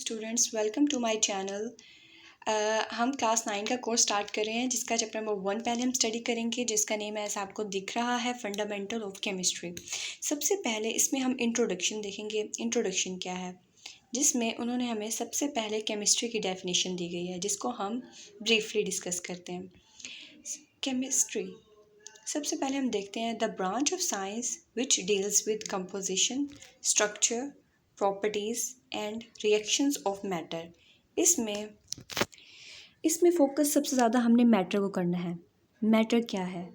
Students, welcome to my channel. हम class 9 का course start कर रहे हैं जिसका चैप्टर नंबर 1 पहले हम स्टडी करेंगे, जिसका नेम ऐसा आपको दिख रहा है, फंडामेंटल ऑफ केमिस्ट्री। सबसे पहले इसमें हम इंट्रोडक्शन देखेंगे। इंट्रोडक्शन क्या है, जिसमें उन्होंने हमें सबसे पहले केमिस्ट्री की डेफिनेशन दी गई है, जिसको हम ब्रीफली डिस्कस करते हैं। केमिस्ट्री सबसे पहले हम देखते हैं the branch of science which deals with composition, structure, properties and reactions of matter. इसमें फोकस सबसे ज़्यादा हमने मैटर को करना है। मैटर क्या है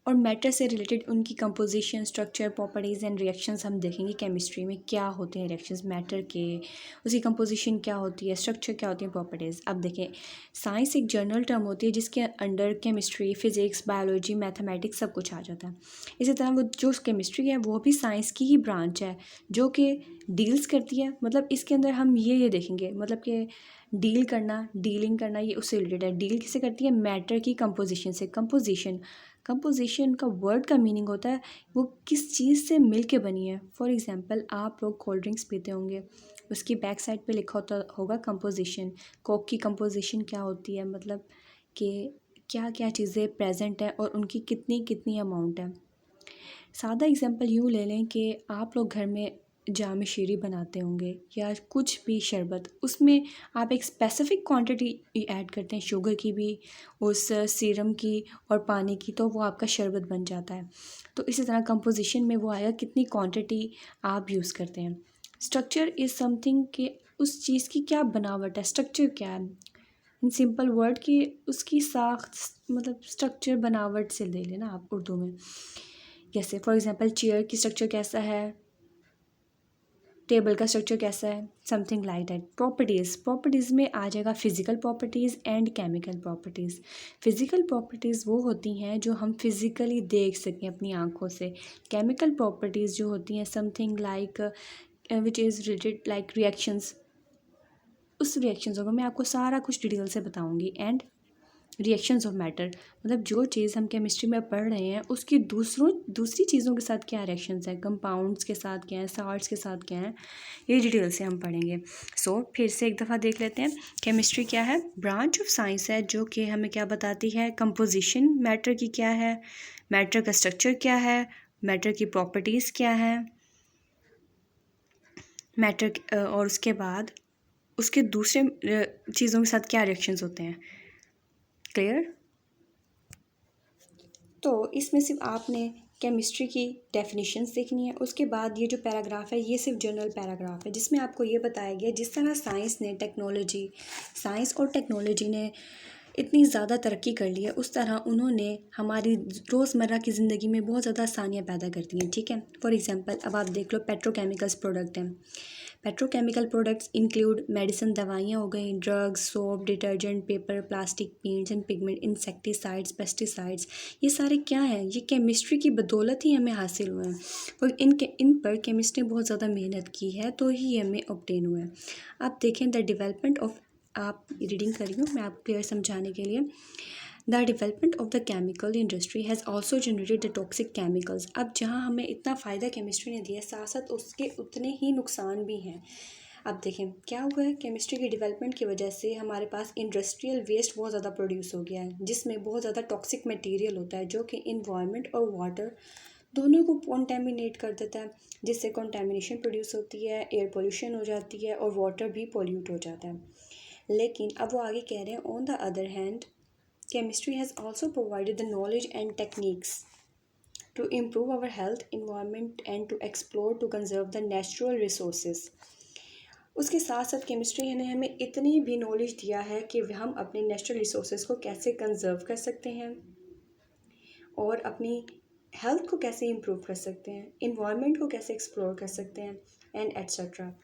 और मैटर से रिलेटेड उनकी composition, structure, properties and reactions हम देखेंगे। केमिस्ट्री में क्या होते हैं रिएक्शंस मैटर के, उसकी कंपोजिशन क्या होती है, स्ट्रक्चर क्या होती है, प्रॉपर्टीज़। अब देखें, साइंस एक जनरल टर्म होती है जिसके under chemistry, physics, biology, mathematics सब कुछ आ जाता है। इसी तरह वो जो केमिस्ट्री है वो भी साइंस की ही ब्रांच है जो कि डील्स करती है। मतलब इसके अंदर हम ये देखेंगे, मतलब कि डीलिंग करना ये उससे रिलेटेड है। डील किससे करती है? मैटर की कंपोजिशन से। कंपोजिशन का वर्ड का मीनिंग होता है वो किस चीज़ से मिल के बनी है। फॉर एग्जांपल, आप लोग कोल्ड ड्रिंक्स पीते होंगे, उसकी बैक साइड पे लिखा होगा कंपोजिशन। कोक की कंपोजिशन क्या होती है, मतलब कि क्या क्या चीज़ें प्रेजेंट हैं और उनकी कितनी कितनी अमाउंट है। सादा एग्जांपल यूँ ले लें कि आप लोग घर में जाम शीरी बनाते होंगे या कुछ भी शरबत, उसमें आप एक स्पेसिफ़िक क्वांटिटी ऐड करते हैं, शुगर की भी, उस सीरम की और पानी की, तो वो आपका शरबत बन जाता है। तो इसी तरह कंपोजिशन में वो आएगा कितनी क्वांटिटी आप यूज़ करते हैं। स्ट्रक्चर इज़ समथिंग कि उस चीज़ की क्या बनावट है। स्ट्रक्चर क्या है, इन सिंपल वर्ड कि उसकी साख्त, मतलब स्ट्रक्चर बनावट से ले लेना आप उर्दू में। जैसे फॉर एग्जांपल, चेयर की स्ट्रक्चर कैसा है, टेबल का स्ट्रक्चर कैसा है, समथिंग लाइक दैट। प्रॉपर्टीज़ में आ जाएगा physical properties and chemical properties. Physical properties वो होती हैं जो हम फिज़िकली देख सकें अपनी आँखों से। केमिकल प्रॉपर्टीज़ जो होती हैं something like which is related like reactions. उस रिएक्शंस को मैं आपको सारा कुछ डिटेल से बताऊँगी। एंड रिएक्शंस ऑफ मैटर, मतलब जो चीज़ हम केमिस्ट्री में पढ़ रहे हैं उसकी दूसरी चीज़ों के साथ क्या रिएक्शंस हैं, कंपाउंड्स के साथ क्या है, साल्ट्स के साथ क्या है, ये डिटेल से हम पढ़ेंगे। फिर से एक दफ़ा देख लेते हैं। केमिस्ट्री क्या है? ब्रांच ऑफ साइंस है जो कि हमें क्या बताती है, कंपोजिशन मैटर की क्या है, मैटर का स्ट्रक्चर क्या है, मैटर की प्रॉपर्टीज़ क्या है, मैटर और उसके बाद उसके दूसरे चीज़ों के साथ क्या रिएक्शंस होते हैं। क्लियर? तो इसमें सिर्फ आपने केमिस्ट्री की डेफिनेशंस देखनी है। उसके बाद ये जो पैराग्राफ है ये सिर्फ जनरल पैराग्राफ है जिसमें आपको ये बताया गया जिस तरह साइंस और टेक्नोलॉजी ने इतनी ज़्यादा तरक्की कर ली है, उस तरह उन्होंने हमारी रोज़मर्रा की ज़िंदगी में बहुत ज़्यादा आसानियाँ पैदा कर दी हैं। ठीक है, फॉर एग्जांपल अब आप देख लो, पेट्रोकेमिकल्स प्रोडक्ट हैं। पेट्रोकेमिकल प्रोडक्ट्स इंक्लूड मेडिसिन, दवाइयाँ हो गई, drugs, soap, detergent, paper, plastic, paints and pigment, insecticides, pesticides. ये सारे क्या हैं? ये केमिस्ट्री की बदौलत ही हमें हासिल हुए हैं और इन पर केमिस्ट ने बहुत ज़्यादा मेहनत की है तो ही हमें ऑब्टेन हुए हैं। आप देखें द डेवलपमेंट ऑफ, आप रीडिंग कर रही हूँ मैं आपको क्लियर समझाने के लिए। The development of the chemical industry has also generated the toxic chemicals. अब जहाँ हमें इतना फ़ायदा केमिस्ट्री ने दिया, साथ साथ उसके उतने ही नुकसान भी हैं। अब देखें क्या हुआ है, केमिस्ट्री की डेवलपमेंट की वजह से हमारे पास इंडस्ट्रियल वेस्ट बहुत ज़्यादा प्रोड्यूस हो गया है, जिसमें बहुत ज़्यादा टॉक्सिक मटेरियल होता है जो कि इन्वायरमेंट और वाटर दोनों को कॉन्टेमिनेट कर देता है, जिससे कॉन्टेमिनेशन प्रोड्यूस होती है, एयर पोल्यूशन हो जाती है और वाटर भी पोल्यूट हो जाता है। लेकिन अब वो आगे कह रहे हैं, on the other hand chemistry has also provided the knowledge and techniques to improve our health, environment and to explore to conserve the natural resources. उसके साथ साथ केमिस्ट्री ने हमें इतनी भी नॉलेज दिया है कि हम अपने नेचुरल रिसोर्सेज को कैसे कंजर्व कर सकते हैं और अपनी हेल्थ को कैसे इम्प्रूव कर सकते हैं, इन्वायरमेंट को कैसे एक्सप्लोर कर सकते हैं एंड एट्सेट्रा।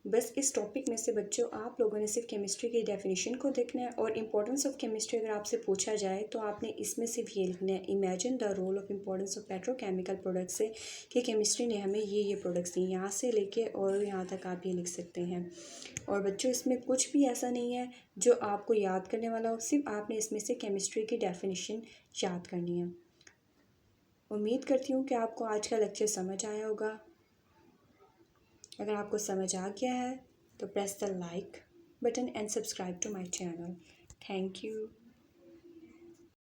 बस इस टॉपिक में से बच्चों आप लोगों ने सिर्फ केमिस्ट्री की डेफिनेशन को देखना है और इम्पोर्टेंस ऑफ केमिस्ट्री अगर आपसे पूछा जाए तो आपने इसमें सिर्फ ये लिखना है, imagine the role of importance of petrochemical products से कि केमिस्ट्री ने हमें ये प्रोडक्ट्स दी, यहाँ से लेके और यहाँ तक आप ये लिख सकते हैं। और बच्चों इसमें कुछ भी ऐसा नहीं है जो आपको याद करने वाला हो, सिर्फ आपने इसमें से केमिस्ट्री की डेफिनेशन याद करनी है। उम्मीद करती हूँ कि आपको आज का लेक्चर समझ आया होगा अगर आपको समझ आ गया है तो press the like button and subscribe to my channel. Thank you.